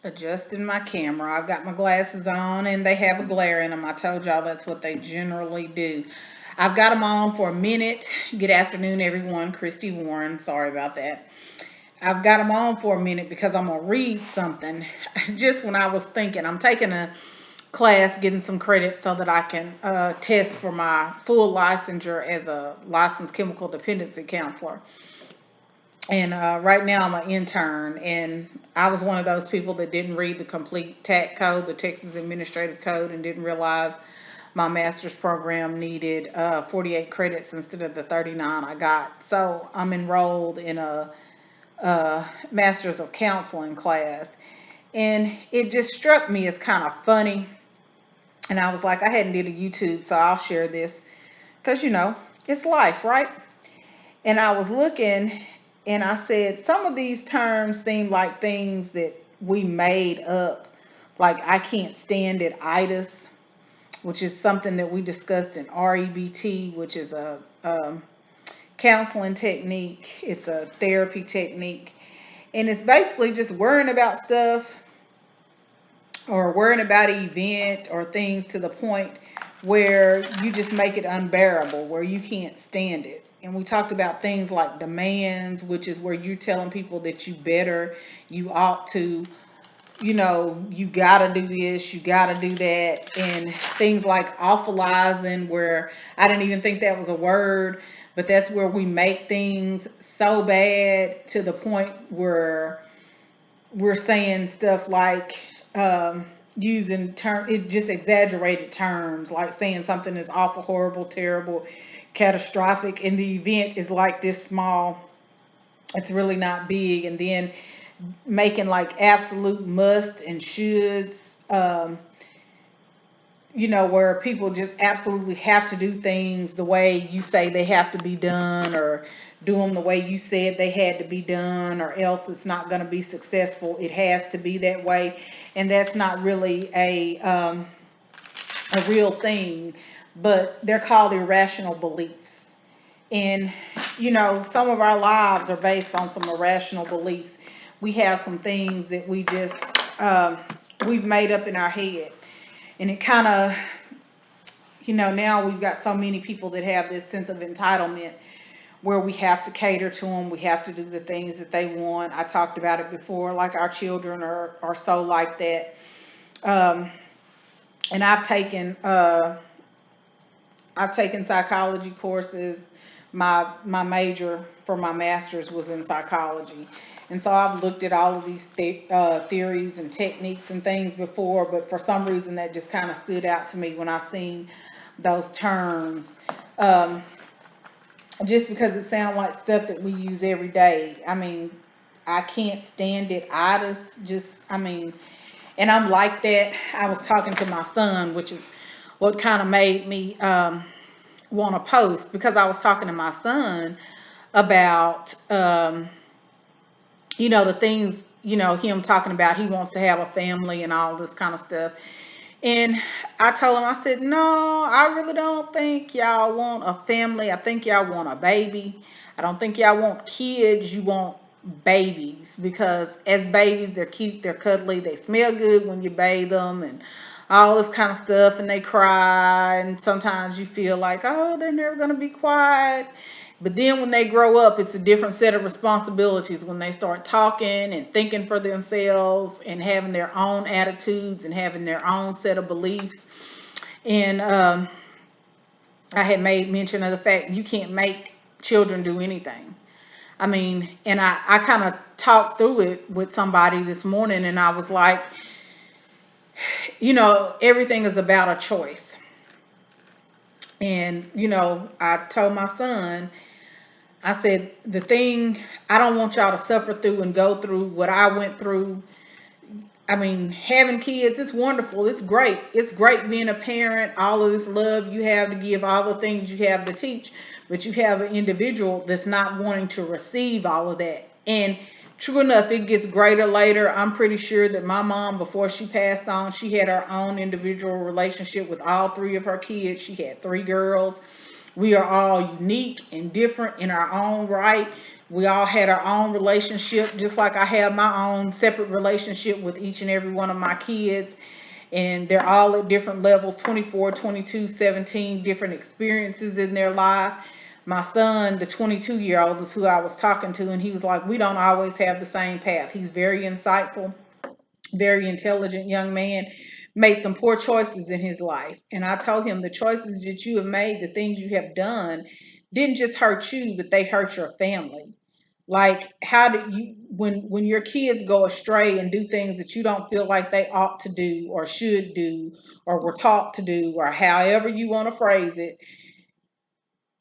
Adjusting my camera. I've got my glasses on and they have a glare in them. I told y'all that's what they generally do. I've got them on for a minute. Good afternoon, everyone. Christy Warren. Sorry about that. I've got them on for a minute because I'm going to read something. Just when I was thinking, I'm taking a class, getting some credit so that I can test for my full licensure as a licensed chemical dependency counselor. And right now I'm an intern, and I was one of those people that didn't read the complete TAC code, the Texas Administrative Code, and didn't realize my master's program needed 48 credits instead of the 39 I got. So I'm enrolled in a master's of counseling class, and it just struck me as kind of funny. And I was like, I hadn't did a YouTube, so I'll share this because it's life, right? And I was looking and I said, some of these terms seem like things that we made up. Like, I can't stand it, itis, which is something that we discussed in REBT, which is a counseling technique. It's a therapy technique. And it's basically just worrying about stuff or worrying about an event or things to the point where you just make it unbearable, where you can't stand it. And we talked about things like demands, which is where you're telling people that you better, you ought to, you gotta do this, you gotta do that. And things like awfulizing, where I didn't even think that was a word, but that's where we make things so bad to the point where we're saying stuff like using it just exaggerated terms, like saying something is awful, horrible, terrible, catastrophic, and the event is like this small. It's really not big, and then making like absolute must and shoulds. Where people just absolutely have to do things the way you say they have to be done, or do them the way you said they had to be done, or else it's not going to be successful. It has to be that way. And that's not really a real thing, but they're called irrational beliefs. And, some of our lives are based on some irrational beliefs. We have some things that we've made up in our head. And it kind of, now we've got so many people that have this sense of entitlement where we have to cater to them. We have to do the things that they want. I talked about it before, like our children are so like that. And I've taken psychology courses. My major for my master's was in psychology. And so I've looked at all of these theories and techniques and things before, but for some reason that just kind of stood out to me when I seen those terms. Just because it sounds like stuff that we use every day. I mean, I can't stand it. And I'm like that. I was talking to my son, which is what kind of made me want to post, because I was talking to my son about, the things, him talking about he wants to have a family and all this kind of stuff. And I told him, I said, no, I really don't think y'all want a family. I think y'all want a baby. I don't think y'all want kids. You want babies, because as babies, they're cute, they're cuddly, they smell good when you bathe them, and all this kind of stuff, and they cry, and sometimes you feel like, oh, they're never going to be quiet. But then when they grow up, it's a different set of responsibilities when they start talking and thinking for themselves and having their own attitudes and having their own set of beliefs. And I had made mention of the fact you can't make children do anything. I mean, and I kind of talked through it with somebody this morning, and I was like, everything is about a choice. And, I told my son, I said, the thing I don't want y'all to suffer through and go through what I went through. I mean, having kids, it's wonderful. It's great. It's great being a parent, all of this love you have to give, all the things you have to teach. But you have an individual that's not wanting to receive all of that. And true enough, it gets greater later. I'm pretty sure that my mom, before she passed on, she had her own individual relationship with all three of her kids. She had three girls. We are all unique and different in our own right. We all had our own relationship, just like I have my own separate relationship with each and every one of my kids. And they're all at different levels, 24, 22, 17, different experiences in their life. My son, the 22-year-old, is who I was talking to, and he was like, we don't always have the same path. He's very insightful, very intelligent young man, made some poor choices in his life. And I told him the choices that you have made, the things you have done, didn't just hurt you, but they hurt your family. Like, how do you, when your kids go astray and do things that you don't feel like they ought to do or should do or were taught to do, or however you want to phrase it,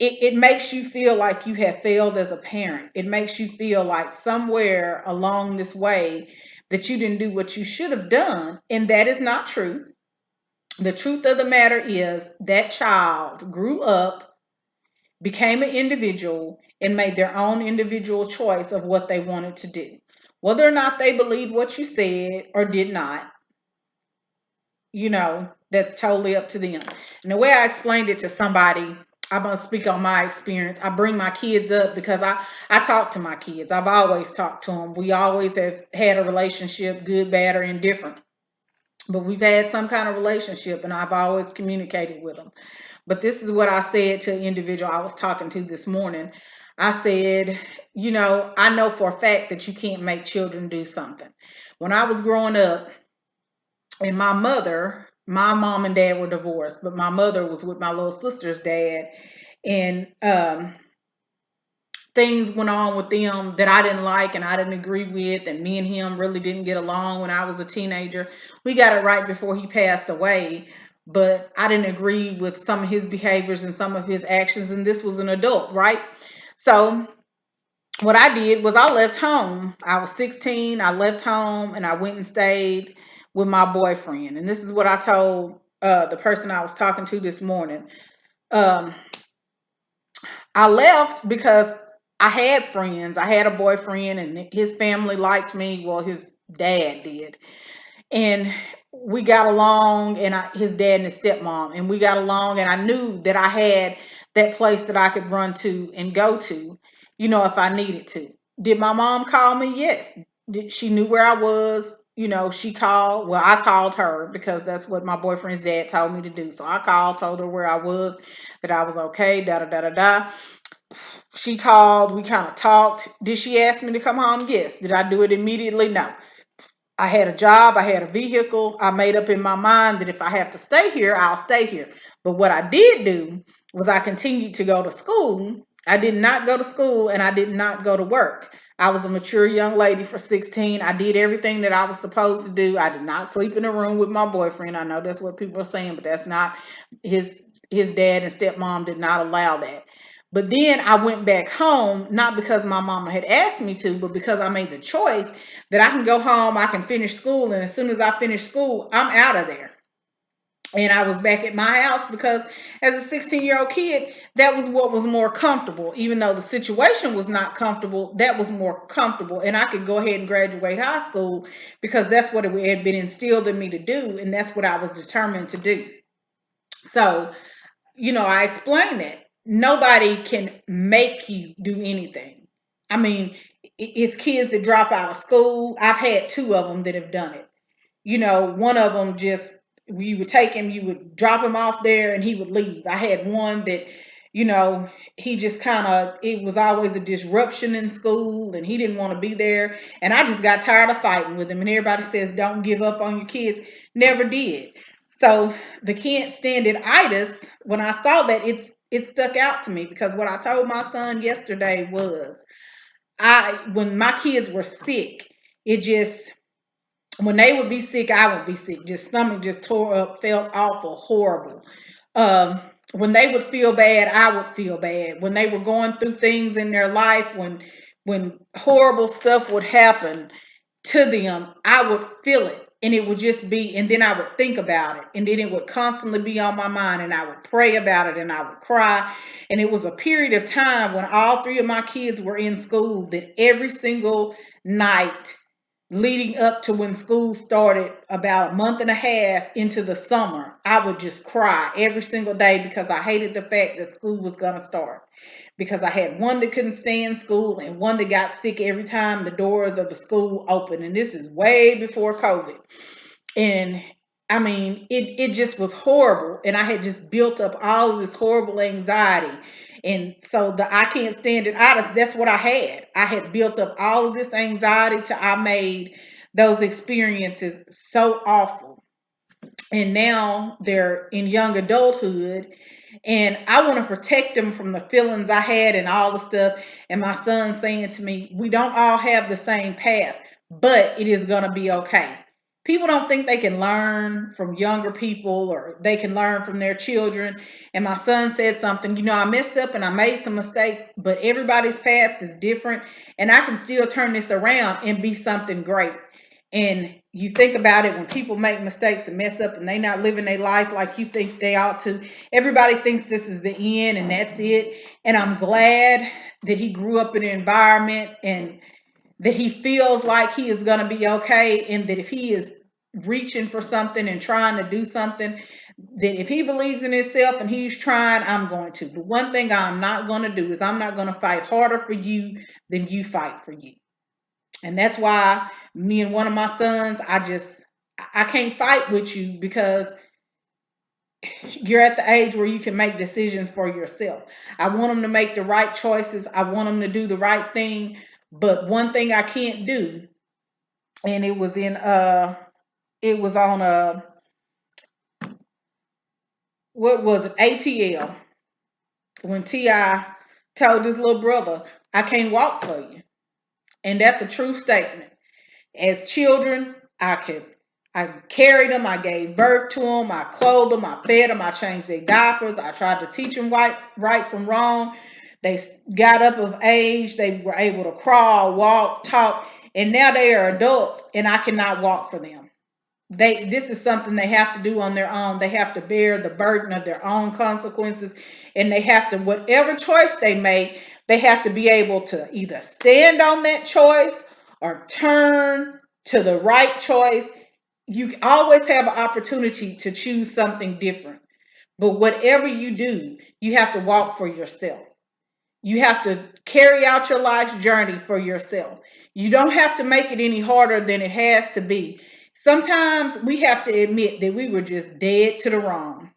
it makes you feel like you have failed as a parent. It makes you feel like somewhere along this way that you didn't do what you should have done. And that is not true. The truth of the matter is that child grew up, became an individual, and made their own individual choice of what they wanted to do. Whether or not they believed what you said or did not, that's totally up to them. And the way I explained it to somebody, I'm going to speak on my experience. I bring my kids up because I talk to my kids. I've always talked to them. We always have had a relationship, good, bad, or indifferent. But we've had some kind of relationship, and I've always communicated with them. But this is what I said to an individual I was talking to this morning. I said, I know for a fact that you can't make children do something. When I was growing up, and my mom and dad were divorced, but my mother was with my little sister's dad, and things went on with them that I didn't like and I didn't agree with, and me and him really didn't get along when I was a teenager. We got it right before he passed away, but I didn't agree with some of his behaviors and some of his actions, and this was an adult, right? So what I did was I left home. I was 16. I left home and I went and stayed with my boyfriend. And this is what I told the person I was talking to this morning. Um, I left because I had friends. I had a boyfriend, and his family liked me. Well, his dad did. And we got along, and his dad and his stepmom, and we got along, and I knew that I had that place that I could run to and go to, if I needed to. Did my mom call me? Yes. She knew where I was. She called. Well, I called her because that's what my boyfriend's dad told me to do. So I called, told her where I was, that I was okay, da da da da da. She called. We kind of talked. Did she ask me to come home? Yes. Did I do it immediately? No. I had a job, I had a vehicle. I made up in my mind that if I have to stay here, I'll stay here. But what I did do was I continued to go to school. I did not go to school and I did not go to work. I was a mature young lady for 16. I did everything that I was supposed to do. I did not sleep in a room with my boyfriend. I know that's what people are saying, but that's not his dad and stepmom did not allow that. But then I went back home, not because my mama had asked me to, but because I made the choice that I can go home, I can finish school, and as soon as I finish school, I'm out of there. And I was back at my house because as a 16-year-old kid, that was what was more comfortable. Even though the situation was not comfortable, that was more comfortable. And I could go ahead and graduate high school because that's what it had been instilled in me to do. And that's what I was determined to do. So, I explained that. Nobody can make you do anything. I mean, it's kids that drop out of school. I've had two of them that have done it. One of them just, you would take him, you would drop him off there and he would leave. I had one that, you know, he just kind of, it was always a disruption in school and he didn't want to be there. And I just got tired of fighting with him. And everybody says, don't give up on your kids. Never did. So the can't stand it itis, when I saw that, it stuck out to me because what I told my son yesterday was, when my kids were sick, it just, when they would be sick, I would be sick. Just stomach just tore up, felt awful, horrible. Um, when they would feel bad, I would feel bad. When they were going through things in their life, when horrible stuff would happen to them, I would feel it. And it would just be, and then I would think about it. And then it would constantly be on my mind. And I would pray about it and I would cry. And it was a period of time when all three of my kids were in school that every single night leading up to when school started, about a month and a half into the summer, I would just cry every single day because I hated the fact that school was going to start. Because I had one that couldn't stand school and one that got sick every time the doors of the school opened. And this is way before COVID. And I mean, it just was horrible. And I had just built up all of this horrible anxiety. And so the I can't stand it out, that's what I had. I had built up all of this anxiety till I made those experiences so awful. And now they're in young adulthood, and I want to protect them from the feelings I had and all the stuff. And my son saying to me, we don't all have the same path, but it is going to be okay. People don't think they can learn from younger people or they can learn from their children. And my son said something, I messed up and I made some mistakes, but everybody's path is different. And I can still turn this around and be something great. And you think about it, when people make mistakes and mess up and they not living their life like you think they ought to, everybody thinks this is the end and that's it. And I'm glad that he grew up in an environment and that he feels like he is going to be okay, and that if he is reaching for something and trying to do something, that if he believes in himself and he's trying, I'm going to. But one thing I'm not going to do is I'm not going to fight harder for you than you fight for you. And that's why me and one of my sons, I can't fight with you because you're at the age where you can make decisions for yourself. I want them to make the right choices. I want them to do the right thing. But one thing I can't do, and it was on what was it, ATL, when T.I. told his little brother, I can't walk for you. And that's a true statement. As children, I carried them, I gave birth to them, I clothed them, I fed them, I changed their diapers, I tried to teach them right from wrong. They got up of age, they were able to crawl, walk, talk, and now they are adults and I cannot walk for them. This is something they have to do on their own. They have to bear the burden of their own consequences, and they have to, whatever choice they make, they have to be able to either stand on that choice or turn to the right choice. You always have an opportunity to choose something different. But whatever you do, you have to walk for yourself. You have to carry out your life's journey for yourself. You don't have to make it any harder than it has to be. Sometimes we have to admit that we were just dead to the wrong.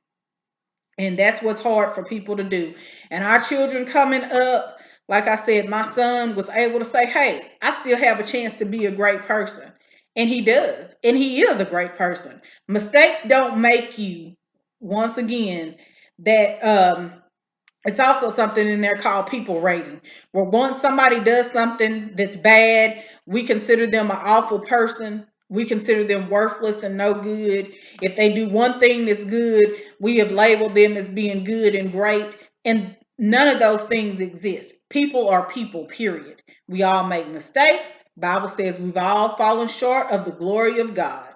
And that's what's hard for people to do. And our children coming up, like I said, my son was able to say, hey, I still have a chance to be a great person. And he does. And he is a great person. Mistakes don't make you, once again, that it's also something in there called people rating, where once somebody does something that's bad, we consider them an awful person. We consider them worthless and no good. If they do one thing that's good, we have labeled them as being good and great. And none of those things exist. People are people, period. We all make mistakes. Bible says we've all fallen short of the glory of God.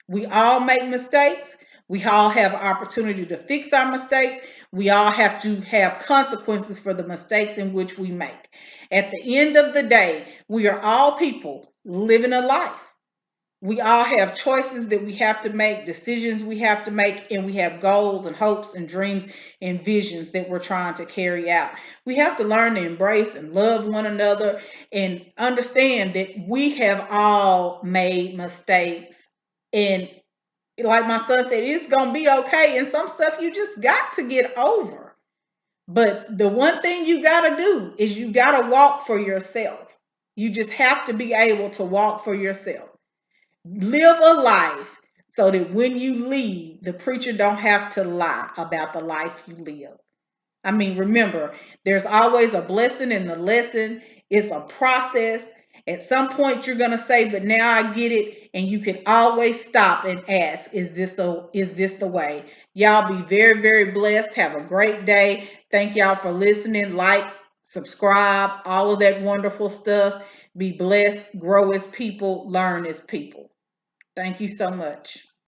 We all make mistakes. We all have an opportunity to fix our mistakes. We all have to have consequences for the mistakes in which we make. At the end of the day, we are all people living a life. We all have choices that we have to make, decisions we have to make, and we have goals and hopes and dreams and visions that we're trying to carry out. We have to learn to embrace and love one another and understand that we have all made mistakes. And like my son said, it's going to be okay. And some stuff you just got to get over. But the one thing you got to do is you got to walk for yourself. You just have to be able to walk for yourself. Live a life so that when you leave, the preacher don't have to lie about the life you live. I mean, remember, there's always a blessing in the lesson. It's a process. At some point, you're going to say, but now I get it. And you can always stop and ask, is this the way? Y'all be very, very blessed. Have a great day. Thank y'all for listening. Like, subscribe, all of that wonderful stuff. Be blessed, grow as people, learn as people. Thank you so much.